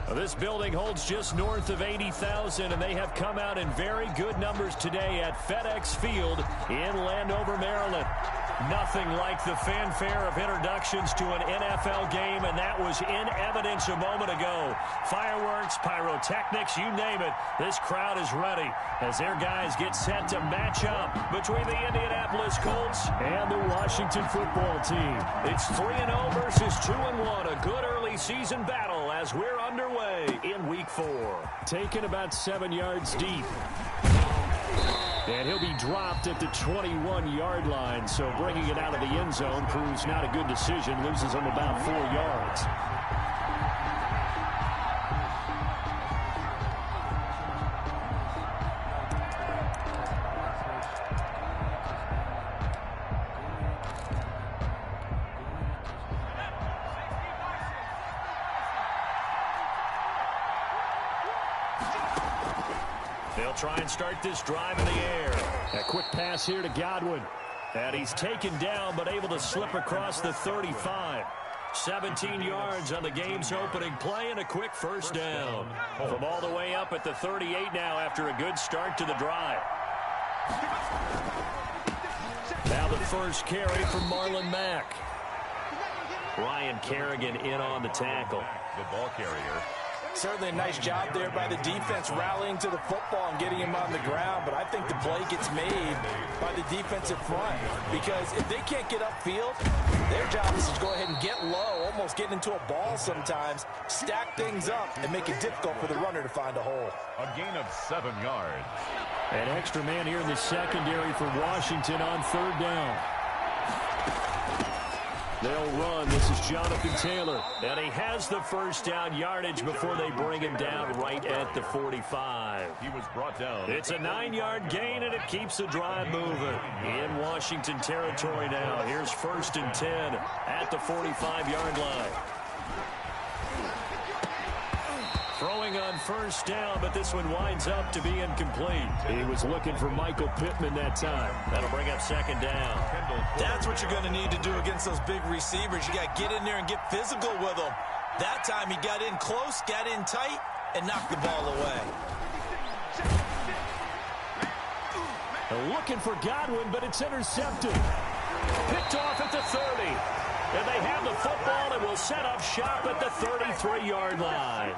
Well, this building holds just north of 80,000, and they have come out in very good numbers today at FedEx Field in Landover, Maryland. Nothing like the fanfare of introductions to an NFL game, and that was in evidence a moment ago. Fireworks, pyrotechnics, you name it. This crowd is ready as their guys get set to match up between the Indianapolis Colts and the Washington football team. It's 3-0 versus 2-1, a good early season battle as we're underway in Week 4. Taken about 7 yards deep. And he'll be dropped at the 21-yard line, so bringing it out of the end zone proves not a good decision, loses him about 4 yards. They'll try and start this drive in the air. A quick pass here to Godwin. And he's taken down but able to slip across the 35. 17 yards on the game's opening play and a quick first down. From all the way up at the 38 now after a good start to the drive. Now the first carry from Marlon Mack. Ryan Kerrigan in on the tackle. The ball carrier. Certainly a nice job there by the defense rallying to the football and getting him on the ground, but I think the play gets made by the defensive front because if they can't get upfield, their job is to go ahead and get low, almost get into a ball sometimes, stack things up, and make it difficult for the runner to find a hole. A gain of 7 yards. An extra man here in the secondary for Washington on third down. They'll run. This is Jonathan Taylor. And he has the first down yardage before they bring him down right at the 45. He was brought down. It's a 9-yard gain, and it keeps the drive moving. In Washington territory now. Here's 1st and 10 at the 45-yard line. Throwing on first down, but this one winds up to be incomplete. He was looking for Michael Pittman that time. That'll bring up 2nd down. That's what you're going to need to do against those big receivers. You got to get in there and get physical with them. That time he got in close, got in tight, and knocked the ball away. Looking for Godwin, but it's intercepted. Picked off at the 30. And they have the football and will set up shop at the 33-yard line.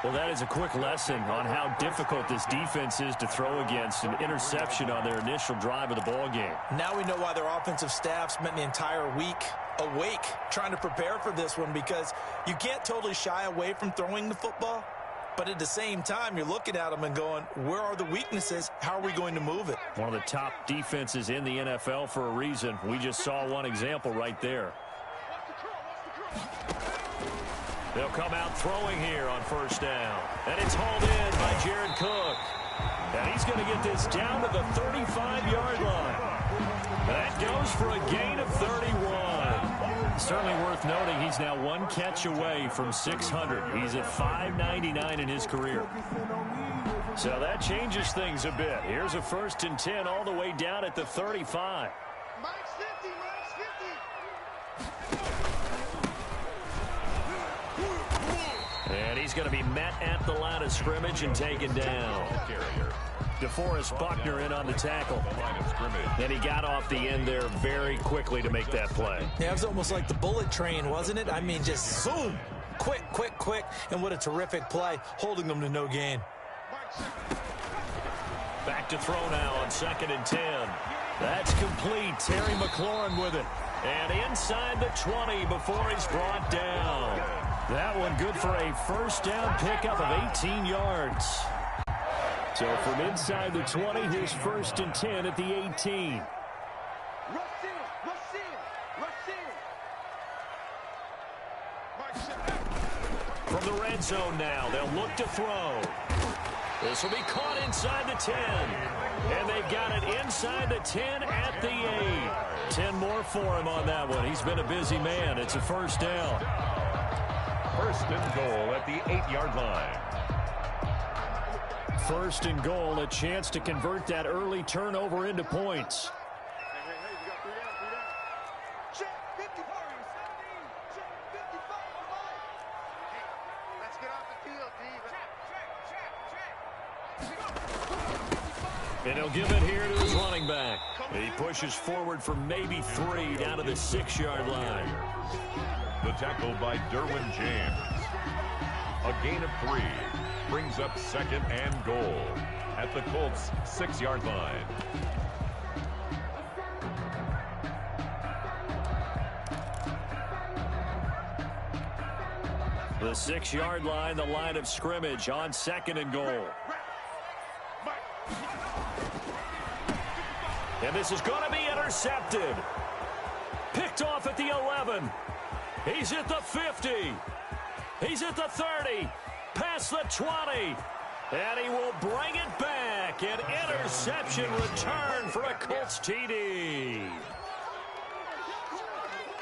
Well, that is a quick lesson on how difficult this defense is to throw against. An interception on their initial drive of the ball game. Now we know why their offensive staff spent the entire week awake trying to prepare for this one, because you can't totally shy away from throwing the football. But at the same time, you're looking at them and going, where are the weaknesses? How are we going to move it? One of the top defenses in the NFL for a reason. We just saw one example right there. They'll come out throwing here on first down. And it's hauled in by Jared Cook. And he's going to get this down to the 35-yard line. That goes for a gain of 31. Certainly worth noting he's now 1 catch away from 600. He's at 599 in his career. So that changes things a bit. Here's a 1st and 10 all the way down at the 35. And he's going to be met at the line of scrimmage and taken down. DeForest Buckner in on the tackle. And he got off the end there very quickly to make that play. Yeah, it was almost like the bullet train, wasn't it? I mean, just zoom. Quick, quick, quick. And what a terrific play, holding them to no gain. Back to throw now on 2nd and 10. That's complete. Terry McLaurin with it. And inside the 20 before he's brought down. That one good for a first down pickup of 18 yards. So from inside the 20, here's 1st and 10 at the 18. From the red zone now, they'll look to throw. This will be caught inside the 10. And they've got it inside the 10 at the 8. 10 more for him on that one. He's been a busy man. It's a first down. 1st and goal at the 8-yard line. 1st and goal, a chance to convert that early turnover into points. Let's get And he'll give it here to his running back. He pushes forward for maybe 3 down to the 6-yard line. The tackle by Derwin James. A gain of 3 brings up 2nd and goal at the Colts' 6-yard line. The 6-yard line, the line of scrimmage on 2nd and goal. And this is going to be intercepted. Picked off at the 11. He's at the 50. He's at the 30. Past the 20. And he will bring it back. An interception return for a Colts TD.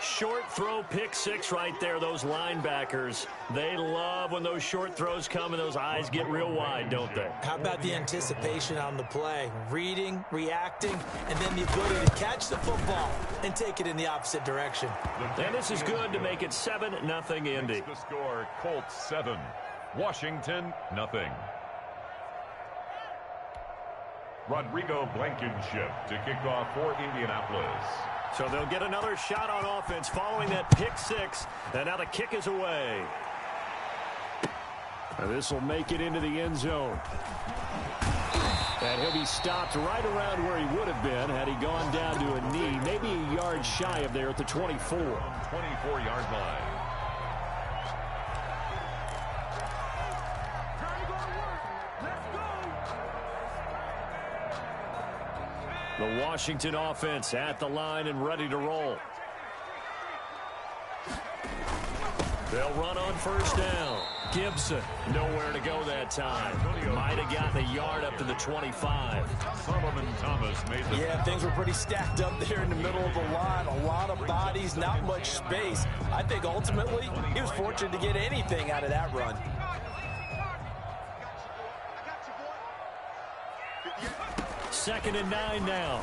Short throw, pick 6 right there. Those linebackers, they love when those short throws come and those eyes get real wide, don't they? How about the anticipation on the play? Reading, reacting, and then the ability to catch the football and take it in the opposite direction. And this is good to make it 7-0 Indy. The score, Colts 7, Washington 0. Rodrigo Blankenship to kick off for Indianapolis. So they'll get another shot on offense following that pick 6. And now the kick is away. This will make it into the end zone. And he'll be stopped right around where he would have been had he gone down to a knee, maybe a yard shy of there at the 24. 24-yard line. The Washington offense at the line and ready to roll. They'll run on 1st down. Gibson, nowhere to go that time. Might have gotten a yard up to the 25. Solomon Thomas made the... Yeah, things were pretty stacked up there in the middle of the line. A lot of bodies, not much space. I think ultimately he was fortunate to get anything out of that run. Second and 9 now.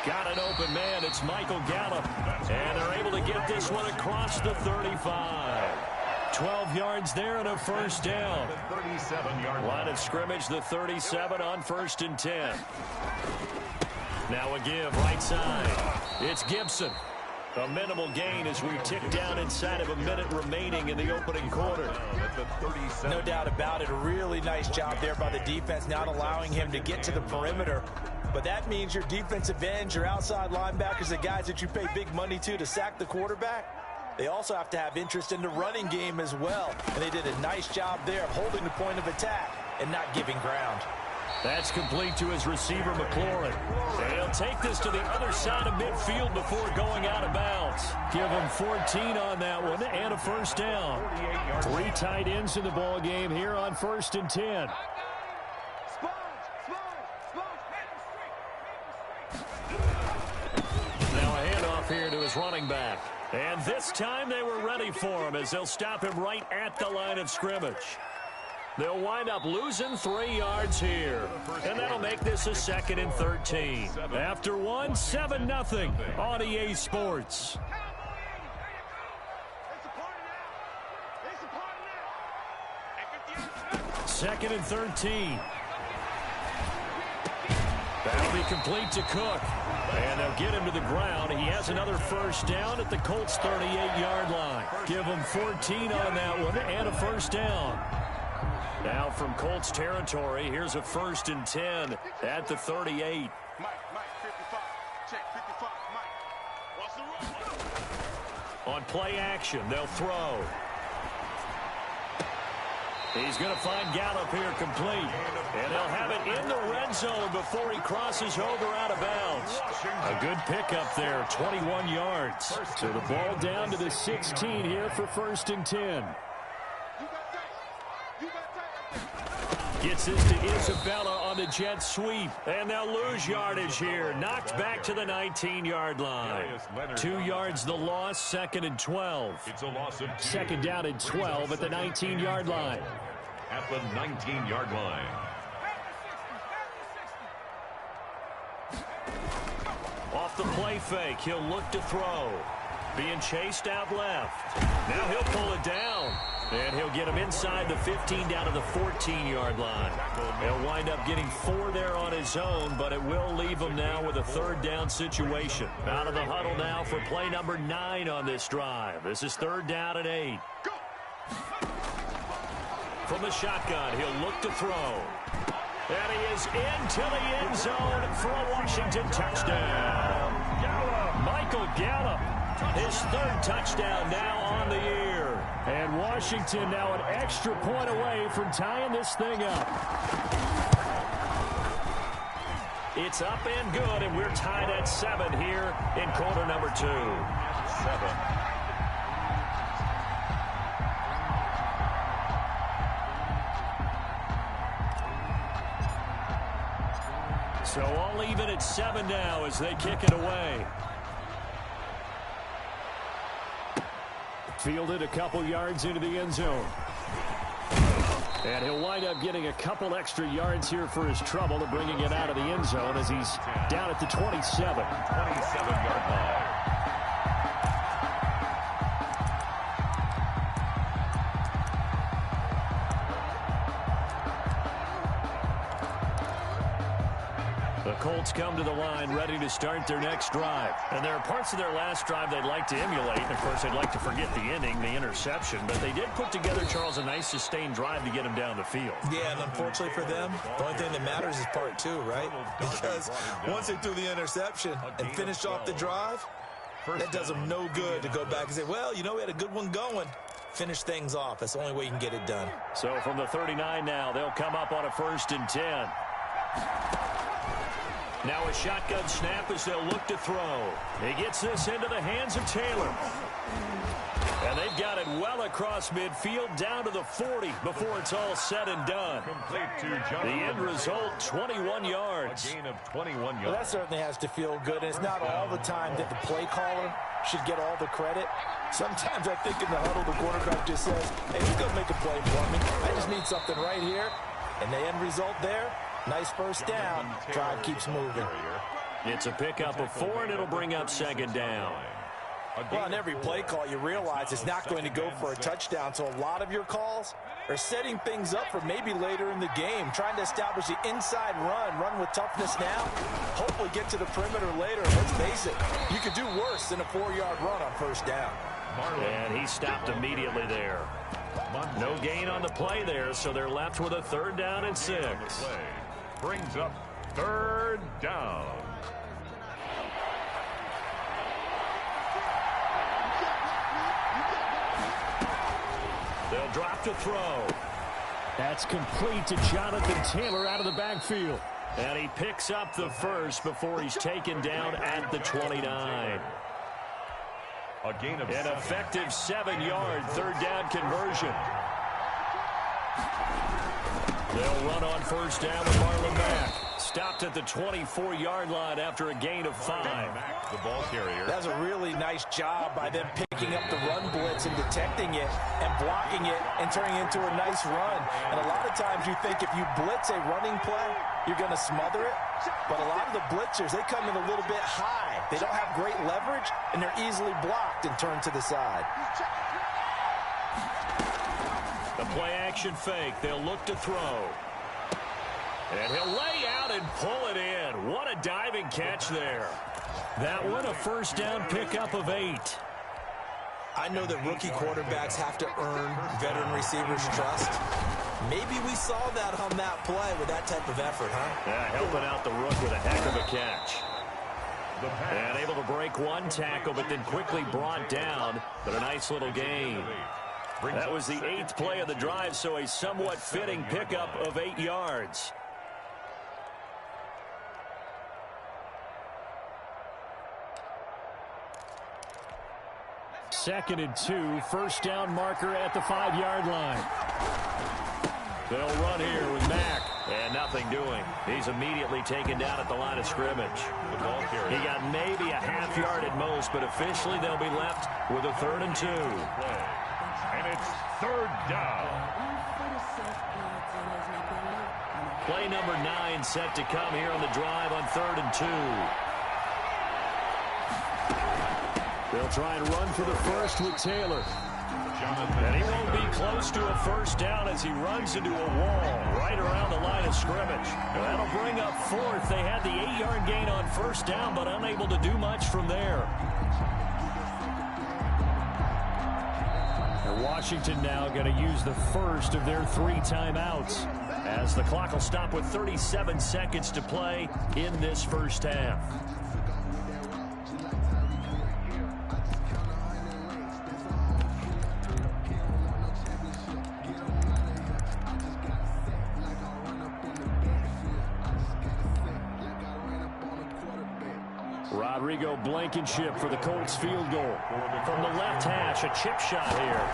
Got an open man. It's Michael Gallup. And they're able to get this one across the 35. 12 yards there and a 1st down. 37-yard Line of scrimmage, the 37 on 1st and 10. Now a give right side. It's Gibson. A minimal gain as we tick down inside of a minute remaining in the opening quarter. No doubt about it. A really nice job there by the defense, not allowing him to get to the perimeter. But that means your defensive ends, your outside linebackers, the guys that you pay big money to sack the quarterback, they also have to have interest in the running game as well. And they did a nice job there of holding the point of attack and not giving ground. That's complete to his receiver, McLaurin. And he'll take this to the other side of midfield before going out of bounds. Give him 14 on that one and a 1st down. 3 tight ends in the ball game here on 1st and 10. Now a handoff here to his running back. And this time they were ready for him as they'll stop him right at the line of scrimmage. They'll wind up losing 3 yards here. And that'll make this a 2nd and 13. After 1, 7-0 on EA Sports. Second and 13. That'll be complete to Cook. And they'll get him to the ground. He has another 1st down at the Colts' 38-yard line. Give him 14 on that one and a 1st down. Now from Colts territory, here's a 1st and 10 at the 38. On play action, they'll throw. He's going to find Gallup here complete. And they'll have it in the red zone before he crosses over out of bounds. A good pickup there, 21 yards. So the ball down to the 16 here for 1st and 10. Gets this to Isabella on the jet sweep. And they'll lose yardage here. Knocked back to the 19-yard line. 2 yards the loss, 2nd and 12. It's a loss of 2. 2nd down and 12 at the 19-yard line. At the 19-yard line. Off the play fake, he'll look to throw. Being chased out left. Now he'll pull it down. And he'll get him inside the 15 down to the 14-yard line. He'll wind up getting 4 there on his own, but it will leave him now with a third down situation. Out of the huddle now for play number 9 on this drive. This is 3rd down and 8. From the shotgun, he'll look to throw. And he is into the end zone for a Washington touchdown. Michael Gallup, his 3rd touchdown now on the year. And Washington now an extra point away from tying this thing up. It's up and good, and we're tied at 7 here in quarter number 2. 7. So all even at 7 now as they kick it away. Fielded a couple yards into the end zone. And he'll wind up getting a couple extra yards here for his trouble to bringing it out of the end zone as he's down at the 27. 27-yard line. The Colts come to the line ready to start their next drive. And there are parts of their last drive they'd like to emulate. And, of course, they'd like to forget the ending, the interception. But they did put together, Charles, a nice sustained drive to get him down the field. Yeah, and unfortunately for them, the only thing that matters is part 2, right? Because once they threw the interception and finished off the drive, that does them no good to go back and say, well, you know, we had a good one going. Finish things off. That's the only way you can get it done. So from the 39 now, they'll come up on a 1st and 10. Now a shotgun snap as they'll look to throw. He gets this into the hands of Taylor. And they've got it well across midfield down to the 40 before it's all said and done. Complete to Jonathan. The end result, 21 yards. A gain of 21 yards. Well, that certainly has to feel good. And it's not all the time that the play caller should get all the credit. Sometimes I think in the huddle, the quarterback just says, hey, who's going to make a play for me? I just need something right here. And the end result there, nice 1st down. Drive keeps moving. It's a pickup of 4, and it'll bring up 2nd down. Well, on every play call, you realize it's not going to go for a touchdown. So a lot of your calls are setting things up for maybe later in the game, trying to establish the inside run with toughness now, hopefully get to the perimeter later. Let's face it, you could do worse than a 4-yard run on 1st down. And he stopped immediately there. No gain on the play there, so they're left with a 3rd down and 6. Brings up 3rd down. They'll drop to throw. That's complete to Jonathan Taylor out of the backfield. And he picks up the 1st before he's taken down at the 29. A gain of An effective 7-yard 3rd down conversion. They'll run on 1st down with Marlon Mack. Stopped at the 24-yard line after a gain of 5. The ball carrier. That's a really nice job by them picking up the run blitz and detecting it and blocking it and turning it into a nice run. And a lot of times you think if you blitz a running play, you're going to smother it. But a lot of the blitzers, they come in a little bit high. They don't have great leverage, and they're easily blocked and turned to the side. The play-action fake. They'll look to throw. And he'll lay out and pull it in. What a diving catch there. That one, a 1st down pickup of 8. I know that rookie quarterbacks have to earn veteran receivers' trust. Maybe we saw that on that play with that type of effort, huh? Yeah, helping out the rook with a heck of a catch. And able to break one tackle, but then quickly brought down. But a nice little gain. That was the 8th play of the drive, so a somewhat fitting pickup of 8 yards. Second and 2, 1st down marker at the 5-yard line. They'll run here with Mack, and nothing doing. He's immediately taken down at the line of scrimmage. The ball carrier. He got maybe a half yard at most, but officially they'll be left with a 3rd and 2. And it's 3rd down. Play number 9 set to come here on the drive on 3rd and 2. They'll try and run for the 1st with Taylor. And he won't be close to a first down as he runs into a wall right around the line of scrimmage. That'll bring up fourth. They had the 8-yard gain on first down, but unable to do much from there. And Washington now going to use the first of their 3 timeouts, as the clock will stop with 37 seconds to play in this first half. Rodrigo Blankenship for the Colts field goal. From the left hash, a chip shot here.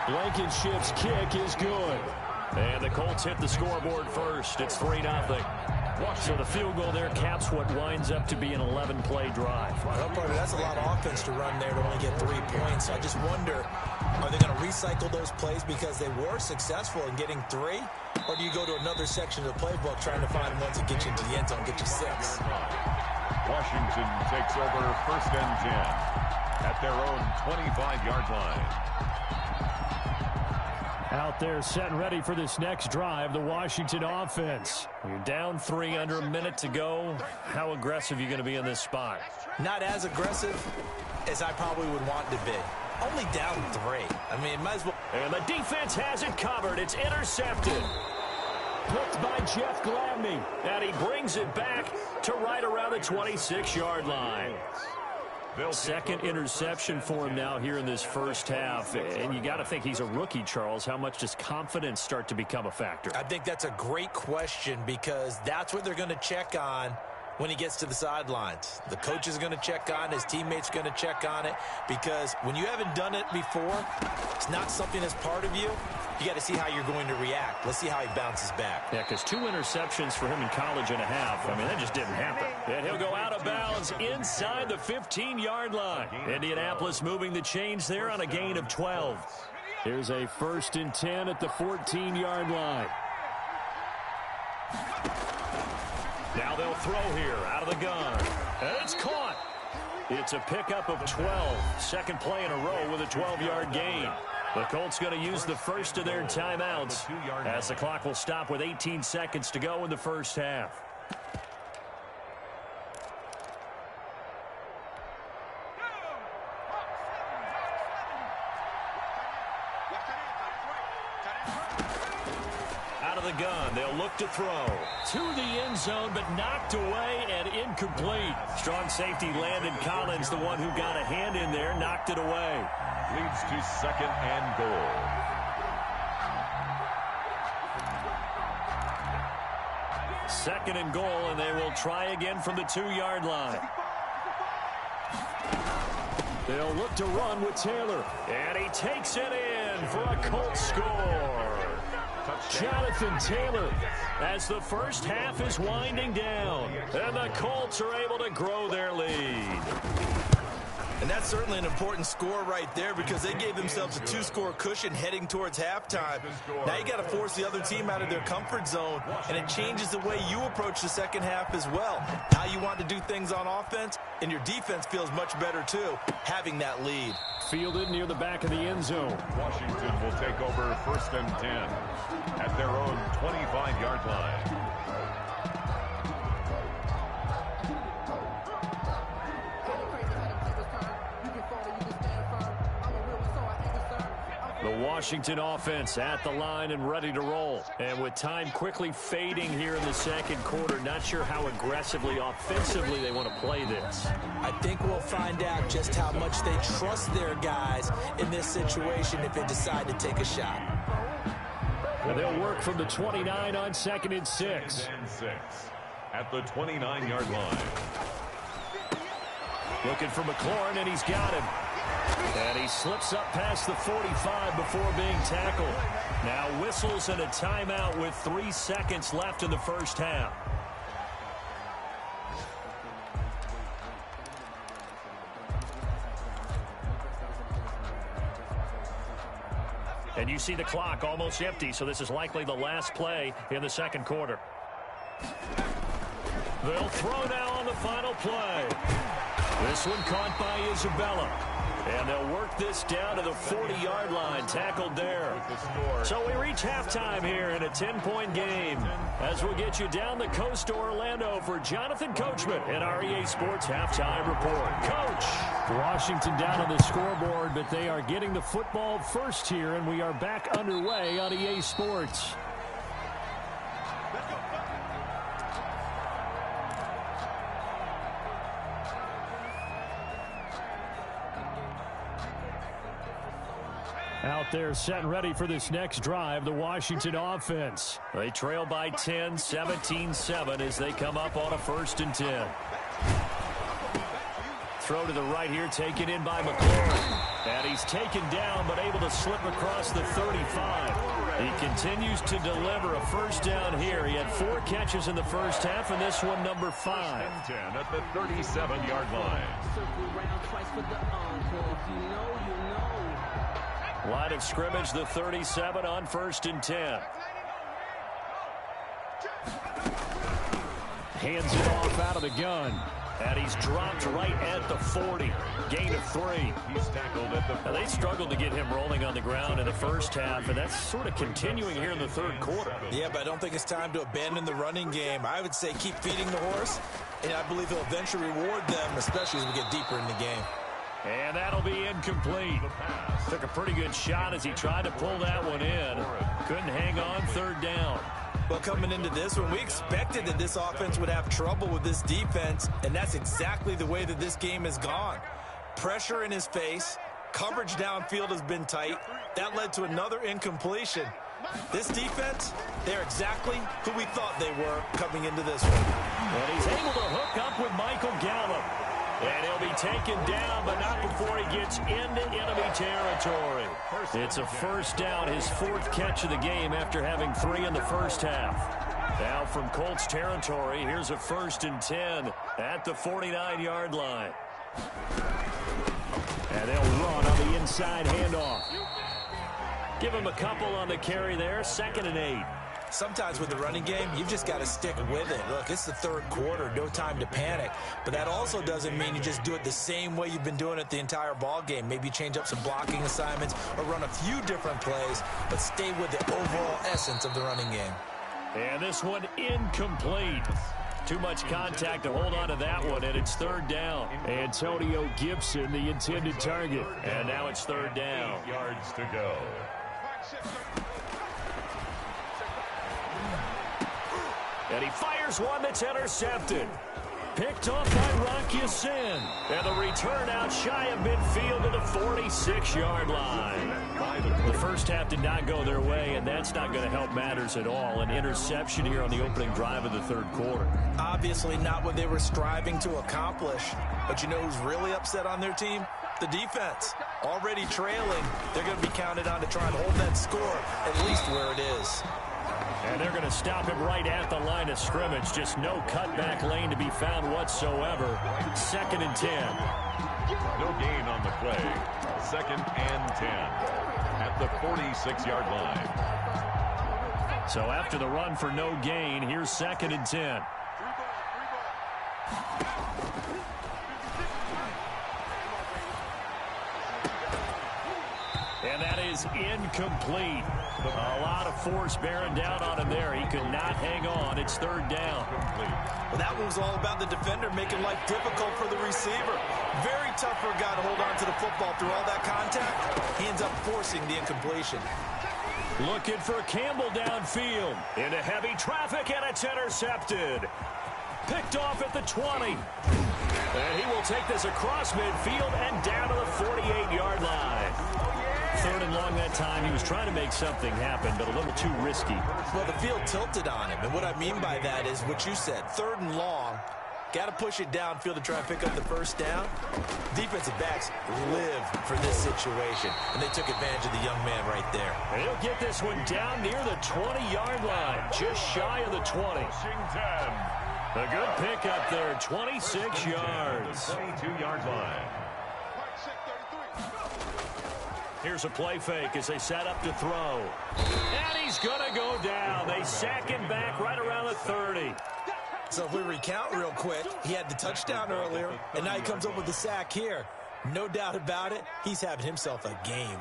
Blankenship's kick is good. And the Colts hit the scoreboard first. It's 3-0. So the field goal there caps what winds up to be an 11-play drive. Well, that's a lot of offense to run there to only get 3 points. I just wonder, are they going to recycle those plays because they were successful in getting 3? Or do you go to another section of the playbook trying to find ones that get you into the end zone, get you 6? Washington takes over 1st and 10 at their own 25-yard line. Out there set and ready for this next drive, the Washington offense. You're down 3 under a minute to go. How aggressive are you going to be in this spot? Not as aggressive as I probably would want to be. Only down 3. I mean, might as well. And the defense has it covered. It's intercepted. Picked by Jeff Gladney. And he brings it back to right around the 26-yard line. Second interception for him now here in this first half. And you got to think he's a rookie, Charles. How much does confidence start to become a factor? I think that's a great question, because that's what they're going to check on when he gets to the sidelines. The coach is going to check on it. His teammates going to check on it, because when you haven't done it before, it's not something that's part of you. You got to see how you're going to react. Let's see how he bounces back. Yeah, because 2 interceptions for him in college and a half. I mean, that just didn't happen. And he'll go out of bounds inside the 15-yard line. Indianapolis moving the chains there on a gain of 12. Here's a 1st and 10 at the 14-yard line. Now they'll throw here out of the gun. And it's caught. It's a pickup of 12. Second play in a row with a 12-yard gain. The Colts going to use the first of their timeouts as the clock will stop with 18 seconds to go in the first half. Out of the gun, they'll look to throw. To the end zone, but knocked away and incomplete. Strong safety Landon Collins, the one who got a hand in there, knocked it away. Leads to 2nd and goal. Second and goal, and they will try again from the 2-yard line. They'll look to run with Taylor. And he takes it in for a Colts score. Jonathan Taylor, as the first half is winding down. And the Colts are able to grow their lead. And that's certainly an important score right there, because they gave themselves a 2-score cushion heading towards halftime. Now you got to force the other team out of their comfort zone, and it changes the way you approach the second half as well. Now you want to do things on offense, and your defense feels much better too, having that lead. Fielded near the back of the end zone. Washington will take over 1st and 10 at their own 25-yard line. The Washington offense at the line and ready to roll. And with time quickly fading here in the second quarter, not sure how aggressively, offensively they want to play this. I think we'll find out just how much they trust their guys in this situation if they decide to take a shot. And they'll work from the 29 on 2nd and 6. At the 29-yard line. Looking for McLaurin, and he's got him. And he slips up past the 45 before being tackled. Now whistles and a timeout with 3 seconds left in the first half. And you see the clock almost empty, so this is likely the last play in the second quarter. They'll throw now on the final play. This one caught by Isabella. And they'll work this down to the 40-yard line, tackled there. So we reach halftime here in a 10-point game. As we'll get you down the coast to Orlando for Jonathan Coachman in our EA Sports Halftime Report. Coach! Washington down on the scoreboard, but they are getting the football first here, and we are back underway on EA Sports. Out there set and ready for this next drive, the Washington offense. They trail by 10, 17-7 as they come up on a 1st and 10. Throw to the right here, taken in by McLaurin. And he's taken down, but able to slip across the 35. He continues to deliver a 1st down here. He had 4 catches in the 1st half, and this one number 5. 10 at the 37-yard line. Line of scrimmage, the 37 on 1st and 10. Hands it off out of the gun. And he's dropped right at the 40. Gain of 3. He's tackled at the 40. Now, they struggled to get him rolling on the ground in the 1st half, and that's sort of continuing here in the 3rd quarter. Yeah, but I don't think it's time to abandon the running game. I would say keep feeding the horse, and I believe he'll eventually reward them, especially as we get deeper in the game. And that'll be incomplete. Took a pretty good shot as he tried to pull that one in. Couldn't hang on 3rd down. Well, coming into this one, we expected that this offense would have trouble with this defense, and that's exactly the way that this game has gone. Pressure in his face. Coverage downfield has been tight. That led to another incompletion. This defense, they're exactly who we thought they were coming into this one. And he's able to hook up with Michael Gallup. And he'll be taken down, but not before he gets into enemy territory. It's a 1st down, his 4th catch of the game after having 3 in the 1st half. Now from Colts territory, here's a 1st and 10 at the 49-yard line. And they'll run on the inside handoff. Give him a couple on the carry there, 2nd and 8. Sometimes with the running game, you've just got to stick with it. Look, it's the 3rd quarter, no time to panic. But that also doesn't mean you just do it the same way you've been doing it the entire ball game. Maybe change up some blocking assignments or run a few different plays, but stay with the overall essence of the running game. And this one incomplete. Too much contact to hold on to that one, and it's 3rd down. Antonio Gibson, the intended target. And now it's 3rd down. 8 yards to go. And he fires one that's intercepted. Picked off by Rock Ya-Sin. And the return out shy of midfield to the 46-yard line. The 1st half did not go their way, and that's not going to help matters at all. An interception here on the opening drive of the 3rd quarter. Obviously not what they were striving to accomplish. But you know who's really upset on their team? The defense. Already trailing, they're going to be counted on to try and hold that score at least where it is. And they're going to stop him right at the line of scrimmage. Just no cutback lane to be found whatsoever. 2nd and 10. No gain on the play. 2nd and 10 at the 46-yard line. So after the run for no gain, here's 2nd and 10. And that is incomplete. A lot of force bearing down on him there. He could not hang on. It's 3rd down. Well, that one was all about the defender making life difficult for the receiver. Very tough for a guy to hold on to the football through all that contact. He ends up forcing the incompletion. Looking for Campbell downfield. Into heavy traffic, and it's intercepted. Picked off at the 20. And he will take this across midfield and down to the 48-yard line. 3rd and long that time. He was trying to make something happen, but a little too risky. Well, the field tilted on him, and what I mean by that is what you said. 3rd and long. Got to push it downfield to try and pick up the 1st down. Defensive backs live for this situation, and they took advantage of the young man right there. And he'll get this one down near the 20-yard line, just shy of the 20. A good pickup there, 26 yards. 22-yard line. Here's a play fake as they set up to throw. And he's going to go down. They sack him back right around the 30. So if we recount real quick, he had the touchdown earlier, and now he comes up with the sack here. No doubt about it. He's having himself a game.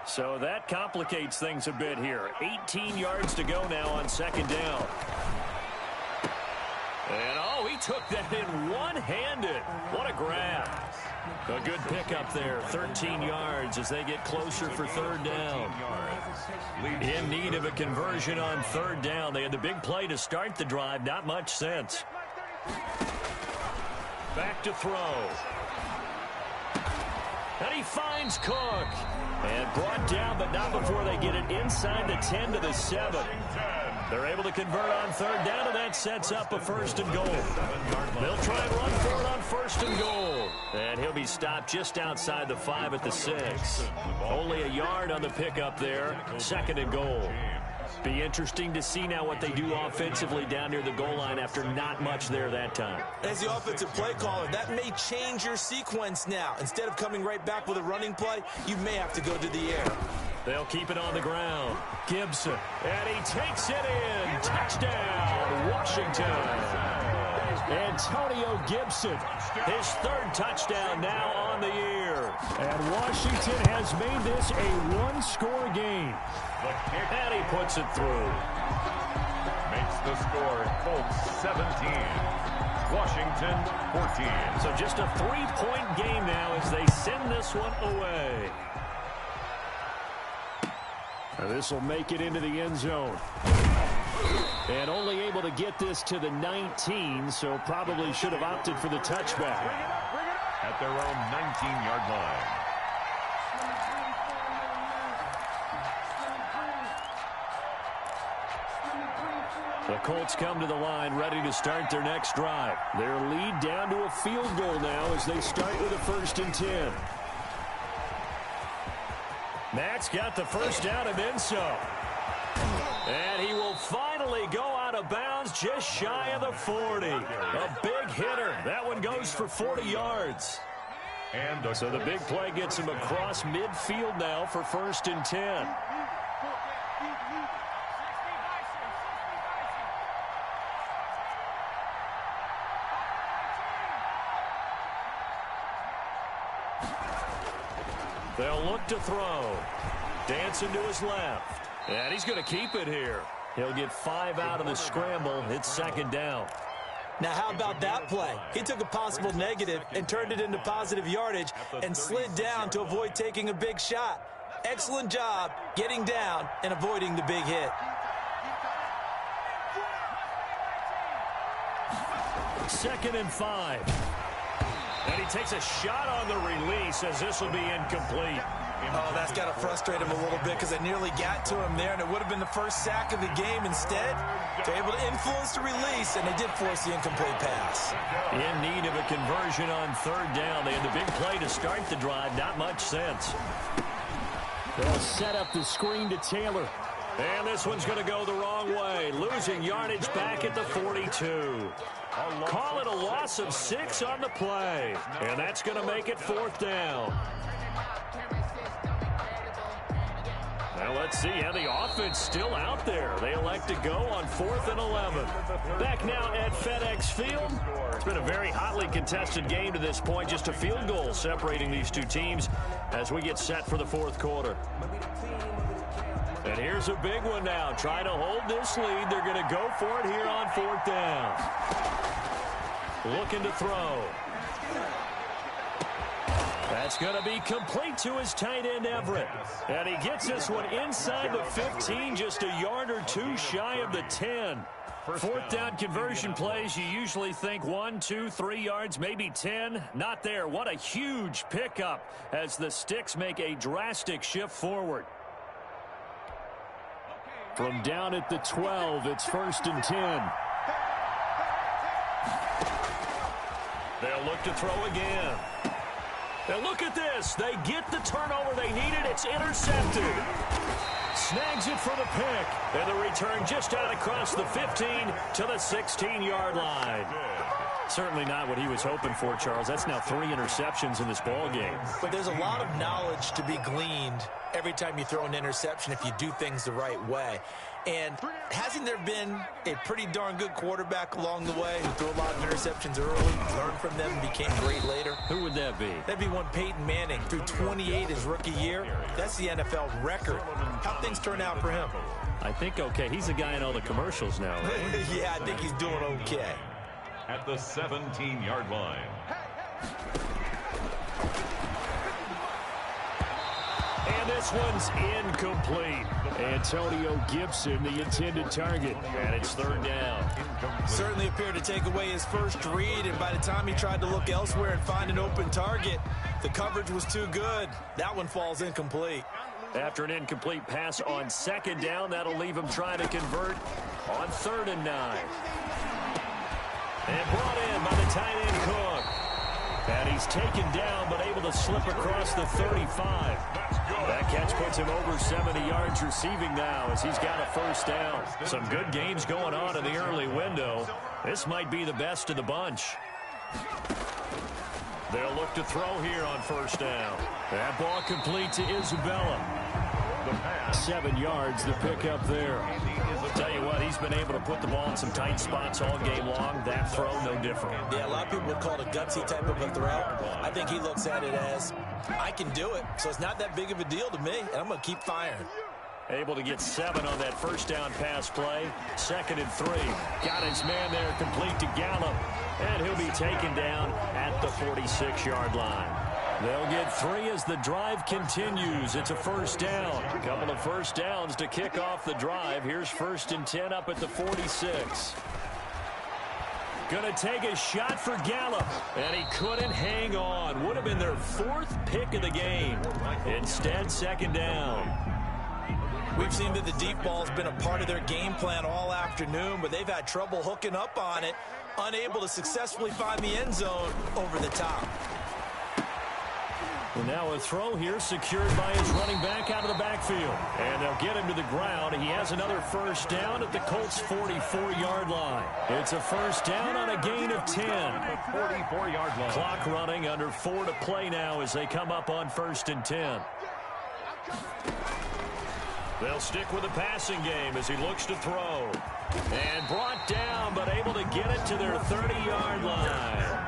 So that complicates things a bit here. 18 yards to go now on second down. And, oh, he took that in one-handed. What a grab. A good pickup there, 13 yards as they get closer for third down. In need of a conversion on third down. They had the big play to start the drive. Not much sense. Back to throw. And he finds Cook. And brought down, but not before they get it inside the 10 to the 7. They're able to convert on third down, and that sets up a first and goal. They'll try and run for it on first and goal. And he'll be stopped just outside the 5 at the 6. Only a yard on the pickup there. Second and goal. Be interesting to see now what they do offensively down near the goal line after not much there that time. As the offensive play caller, that may change your sequence now. Instead of coming right back with a running play, you may have to go to the air. They'll keep it on the ground. Gibson. And he takes it in. Touchdown, Washington. Antonio Gibson. His third touchdown now on the year. And Washington has made this a one-score game. And he puts it through. Makes the score Colts 17. Washington 14. So just a 3-point game now as they send this one away. This will make it into the end zone. And only able to get this to the 19, so probably should have opted for the touchback. At their own 19-yard line. The Colts come to the line ready to start their next drive. Their lead down to a field goal now as they start with a 1st and 10. Matt's got the first down and then some. And he will finally go out of bounds just shy of the 40. A big hitter. That one goes for 40 yards. And so the big play gets him across midfield now for 1st and 10. They'll look to throw. Dancing to his left. And he's going to keep it here. He'll get 5 out of the scramble. It's second down. Now, how about that play? He took a possible negative and turned it into positive yardage and slid down to avoid taking a big shot. Excellent job getting down and avoiding the big hit. Second and 5. And he takes a shot on the release as this will be incomplete. Oh, that's got to frustrate him a little bit because they nearly got to him there, and it would have been the first sack of the game. Instead, they're able to influence the release, and they did force the incomplete pass. In need of a conversion on third down. They had the big play to start the drive. Not much sense. They'll set up the screen to Taylor. And this one's going to go the wrong way. Losing yardage back at the 42. Call it a loss of 6 on the play. And that's going to make it 4th down. Now let's see how the offense still out there. They elect to go on 4th and 11. Back now at FedEx Field. It's been a very hotly contested game to this point. Just a field goal separating these two teams as we get set for the 4th quarter. And here's a big one now. Trying to hold this lead. They're going to go for it here on 4th down. Looking to throw. That's going to be complete to his tight end, Everett. And he gets this one inside the 15, just a yard or 2 shy of the 10. 4th down conversion plays, you usually think 1, 2, 3 yards, maybe 10. Not there. What a huge pickup as the Sticks make a drastic shift forward. From down at the 12, it's 1st and 10. They'll look to throw again. And look at this. They get the turnover they needed. It's intercepted. Snags it for the pick. And the return just out across the 15 to the 16-yard line. Certainly not what he was hoping for, Charles. That's now 3 interceptions in this ball game. But there's a lot of knowledge to be gleaned every time you throw an interception if you do things the right way. And hasn't there been a pretty darn good quarterback along the way who threw a lot of interceptions early, learned from them, and became great later? Who would that be? That'd be one Peyton Manning, threw 28 his rookie year. That's the NFL record. How things turn out for him? I think okay. He's the guy in all the commercials now, right? Yeah, I think he's doing okay. At the 17-yard line. And this one's incomplete. Antonio Gibson, the intended target. And it's 3rd down. Certainly appeared to take away his first read, and by the time he tried to look elsewhere and find an open target, the coverage was too good. That one falls incomplete. After an incomplete pass on 2nd down, that'll leave him trying to convert on 3rd and 9. And brought in by the tight end Cook. And he's taken down but able to slip across the 35. That catch puts him over 70 yards receiving now as he's got a 1st down. Some good games going on in the early window. This might be the best of the bunch. They'll look to throw here on 1st down. That ball complete to Isabella. 7 yards, the pickup there. Tell you what, he's been able to put the ball in some tight spots all game long. That throw, no different. Yeah, a lot of people would call it a gutsy type of a throw. I think he looks at it as, I can do it, so it's not that big of a deal to me, and I'm going to keep firing. Able to get 7 on that 1st down pass play. 2nd and 3. Got his man there complete to Gallup. And he'll be taken down at the 46-yard line. They'll get 3 as the drive continues. It's a 1st down. A couple of 1st downs to kick off the drive. Here's 1st and 10 up at the 46. Going to take a shot for Gallup. And he couldn't hang on. Would have been their 4th pick of the game. Instead, 2nd down. We've seen that the deep ball has been a part of their game plan all afternoon, but they've had trouble hooking up on it, unable to successfully find the end zone over the top. And now a throw here secured by his running back out of the backfield. And they'll get him to the ground. He has another 1st down at the Colts' 44-yard line. It's a 1st down on a gain of 10. 44-yard line. Clock running, under 4 to play now as they come up on 1st and 10. They'll stick with the passing game as he looks to throw. And brought down, but able to get it to their 30-yard line.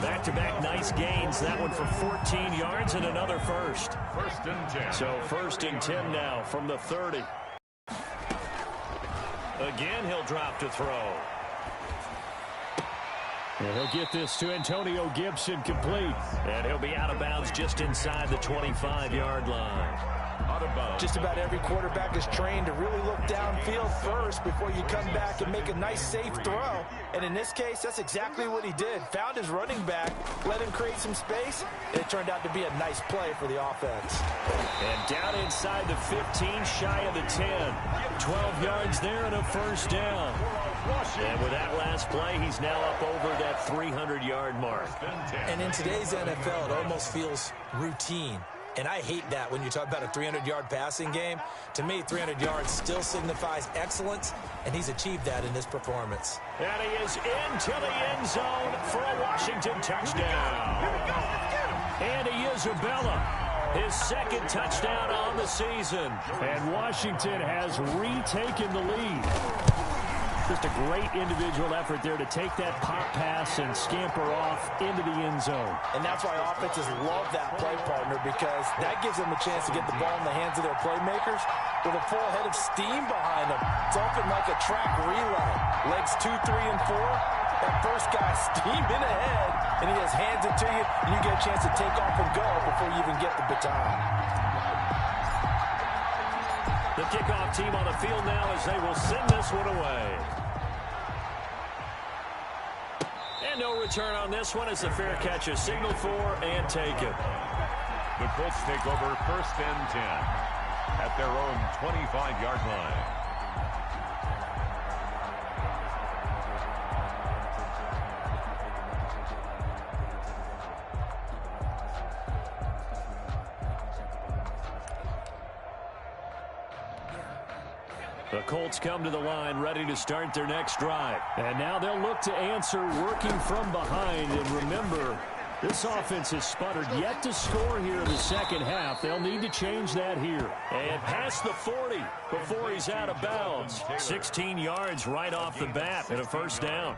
Back-to-back nice gains. That one for 14 yards and another 1st. 1st and 10. So 1st and 10 now from the 30. Again, he'll drop to throw. And he'll get this to Antonio Gibson complete. And he'll be out of bounds just inside the 25-yard line. Just about every quarterback is trained to really look downfield first before you come back and make a nice, safe throw. And in this case, that's exactly what he did. Found his running back, let him create some space, and it turned out to be a nice play for the offense. And down inside the 15, shy of the 10. 12 yards there and a 1st down. And with that last play, he's now up over that 300-yard mark. And in today's NFL, it almost feels routine. And I hate that when you talk about a 300-yard passing game. To me, 300 yards still signifies excellence, and he's achieved that in this performance. And he is into the end zone for a Washington touchdown. Andy Isabella, his 2nd touchdown on the season. And Washington has retaken the lead. Just a great individual effort there to take that pop pass and scamper off into the end zone. And that's why offenses love that play partner, because that gives them a chance to get the ball in the hands of their playmakers with a full head of steam behind them. It's often like a track relay. Legs 2, 3, and 4. That first guy steaming ahead, and he has hands it to you, and you get a chance to take off and go before you even get the baton. The kickoff team on the field now as they will send this one away. And no return on this one. It's a fair catch, a signal for and taken. The Colts take over 1st and 10 at their own 25-yard line. The Colts come to the line ready to start their next drive. And now they'll look to answer working from behind. And remember, this offense has sputtered yet to score here in the second half. They'll need to change that here. And past the 40 before he's out of bounds. 16 yards right off the bat and a first down.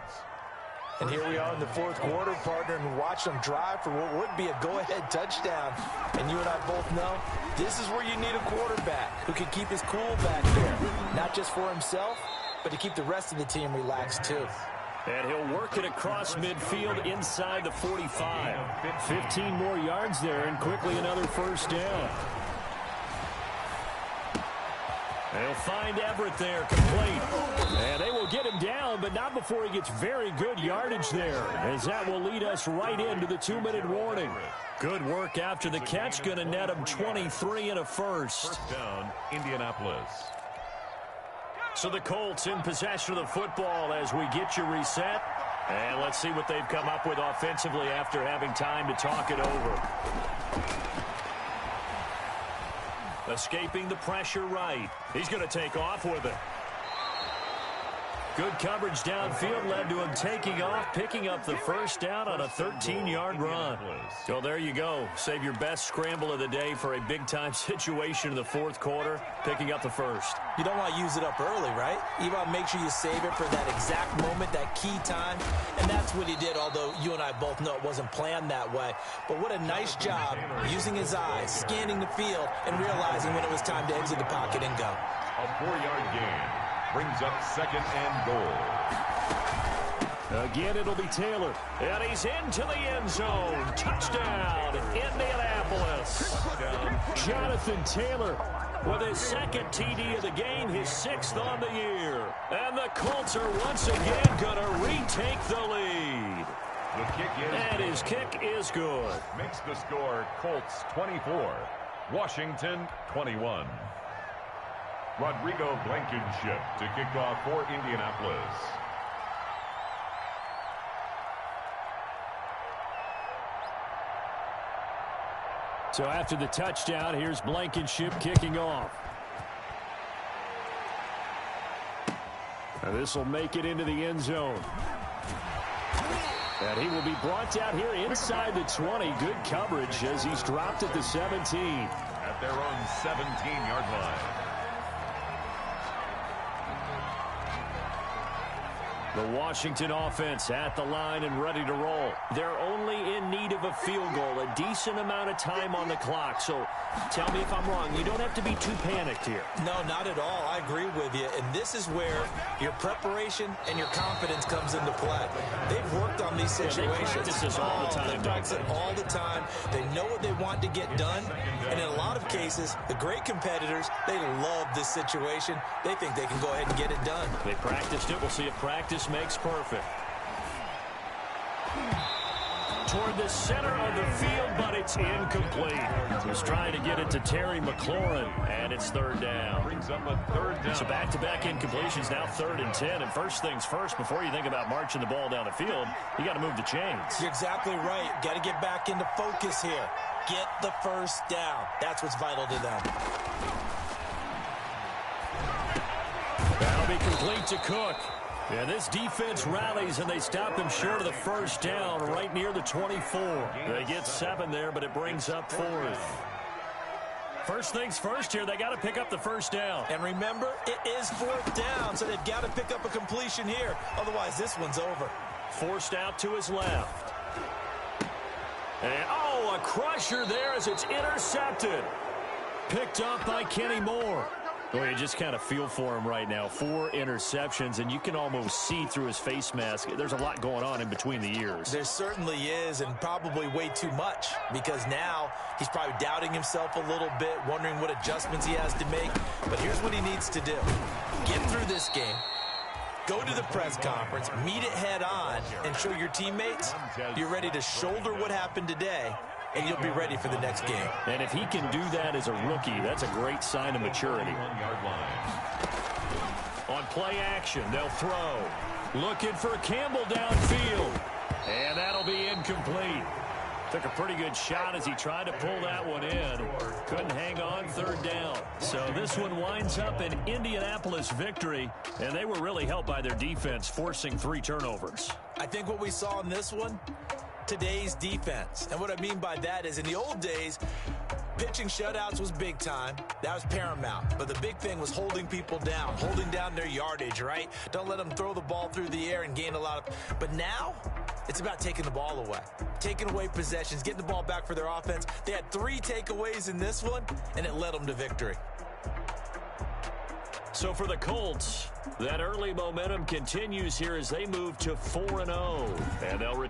And here we are in the fourth quarter, partner, and watch them drive for what would be a go-ahead touchdown. And you and I both know this is where you need a quarterback who can keep his cool back there. Not just for himself, but to keep the rest of the team relaxed too. And he'll work it across midfield inside the 45. 15 more yards there and quickly another first down. They'll find Everett there, complete. And they will get him down, but not before he gets very good yardage there, as that will lead us right into the 2-minute warning. Good work after the catch, going to net him 23 and a first. First down, Indianapolis. So the Colts in possession of the football as we get you reset. And let's see what they've come up with offensively after having time to talk it over. Escaping the pressure right. He's going to take off with it. Good coverage downfield led to him taking off, picking up the first down on a 13-yard run. So there you go. Save your best scramble of the day for a big-time situation in the fourth quarter, picking up the first. You don't want to use it up early, right? You want to make sure you save it for that exact moment, that key time. And that's what he did, although you and I both know it wasn't planned that way. But what a nice job using his eyes, scanning the field, and realizing when it was time to exit the pocket and go. A 4-yard gain brings up second and goal. Again, it'll be Taylor. And he's into the end zone. Touchdown, Indianapolis. Jonathan Taylor with his second TD of the game, his 6th on the year. And the Colts are once again going to retake the lead. The kick is and his kick is good. Makes the score Colts 24, Washington 21. Rodrigo Blankenship to kick off for Indianapolis. So after the touchdown, here's Blankenship kicking off. This will make it into the end zone. And he will be brought down here inside the 20. Good coverage as he's dropped at the 17. At their own 17-yard line. The Washington offense at the line and ready to roll. They're only in need of a field goal, a decent amount of time on the clock. So tell me if I'm wrong. You don't have to be too panicked here. No, not at all. I agree with you. And this is where your preparation and your confidence comes into play. They've worked on these situations. They practice this all the time. They practice it all the time. They know what they want to get done. And in a lot of cases, the great competitors, they love this situation. They think they can go ahead and get it done. They practiced it. We'll see if practice makes perfect. Toward the center of the field, but it's incomplete. He's trying to get it to Terry McLaurin, and it's third down. Brings up a third down. So back-to-back incompletions, now 3rd and 10. And first things first, before you think about marching the ball down the field, you got to move the chains. You're exactly right. Got to get back into focus here. Get the first down. That's what's vital to them. That'll be complete to Cook. And this defense rallies, and they stop them short of the first down right near the 24. They get 7 there, but it brings up 4th. First things first here, they got to pick up the first down. And remember, it is 4th down, so they've got to pick up a completion here. Otherwise, this one's over. Forced out to his left. And, a crusher there as it's intercepted. Picked up by Kenny Moore. Well, you just kind of feel for him right now. 4 interceptions, and you can almost see through his face mask. There's a lot going on in between the ears. There certainly is, and probably way too much, because now he's probably doubting himself a little bit, wondering what adjustments he has to make. But here's what he needs to do. Get through this game. Go to the press conference, meet it head on, and show your teammates you're ready to shoulder what happened today, and you'll be ready for the next game. And if he can do that as a rookie, that's a great sign of maturity. On play action, they'll throw. Looking for Campbell downfield. And that'll be incomplete. Took a pretty good shot as he tried to pull that one in. Couldn't hang on, third down. So this one winds up an Indianapolis victory, and they were really helped by their defense, forcing 3 turnovers. I think what we saw in this one, today's defense. And what I mean by that is in the old days, pitching shutouts was big time. That was paramount. But the big thing was holding people down, holding down their yardage, right? Don't let them throw the ball through the air and gain a lot of... But now, it's about taking the ball away. Taking away possessions, getting the ball back for their offense. They had 3 takeaways in this one, and it led them to victory. So for the Colts, that early momentum continues here as they move to 4-0. And they'll